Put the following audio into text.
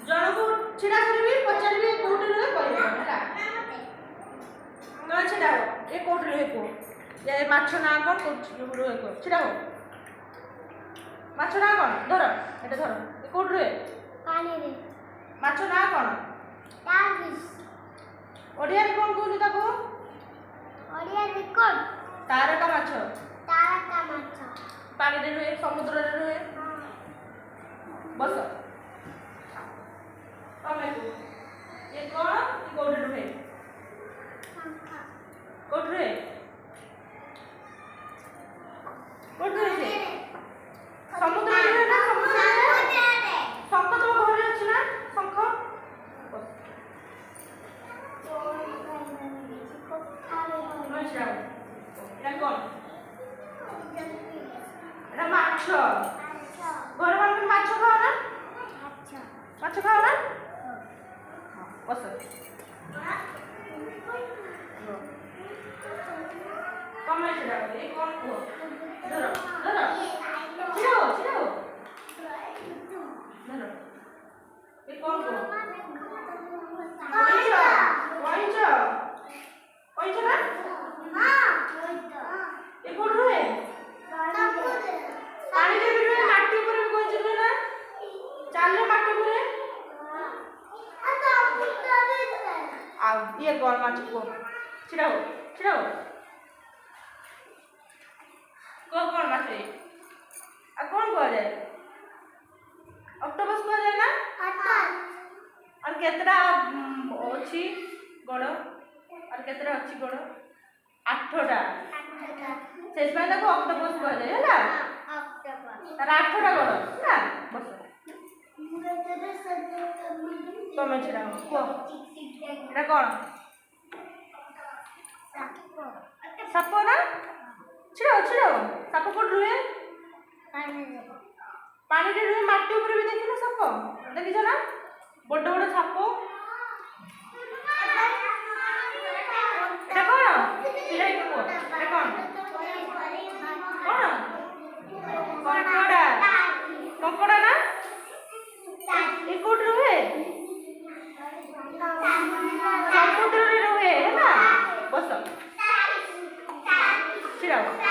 ଜଣକୁ ଛିଡ଼ା କରିବି ପଚାରିବି କୋଉଠି ରୁହେ କହିବ ହେଲା ନା ଛିଡ଼ା ହବ ଏ କୋଉଠି ରୁହେ କୁହ ଏ ମାଛ ନାଁ କ'ଣ କୋଉଠି ରୁହେ କୁହ ଛିଡ଼ା ହବ ମାଛ ନାଁ କ'ଣ ଧର ଏଟା ଧର ଏ କୋଉଠି ରୁହେ ପାଣିରେ ମାଛ ନାଁ କ'ଣ ଟାର୍ଗିସ୍ ଓଡ଼ିଆରେ କ'ଣ କୁହନ୍ତି ତାକୁ ଓଡ଼ିଆରେ କ'ଣ ତାରକା ମାଛ ପାଣିରେ ରୁହେ ସମୁଦ୍ରରେ ରୁହେ ବସ ତମେ ये कौन कोउठ रुहे कोउठ रुहे कोउठ रुहे से समुद्र रुहे ना समुद्र शंख तो घरे अछि ना शंख अच्छा एटा कौन एटा माछ घर मान माछ खाओ ना माछ खाओ ना बस कम छड़ा ये कौन को धर धर छिड़ो छिड़ो धर ये कौन को ओइचा ओइचा ओइचा ना हां ये कौन रुहे पानी रे भी रुहे माटी ऊपर भी कोई रुहे ना चाले माटी ऊपर आ ये कौन माछ को छिड़ाओ छिड़ाओ कौन माछ है आ कौन कह जाए ऑक्टोपस कह जाए ना और केतरा अछि गड़ और केतरा अछि गड़ 8टा सेज पे देखो ऑक्टोपस कह जाए हैला ऑक्टोपस तार 8टा गड़ ना बस तमे छिड़ाओ को एटा कौन साप ना छिड़ो छिड़ो साप कोट रुहे पानी रे रुहे माटी ऊपर भी देखिना साप देखिछ ना बड़ बड़ साप एटा कौन छिड़ाई को एटा कौन कंकड़ा कंकड़ा ना ए कोट रुहे समुद्र रे रुहे है ना बस छिड़ाओ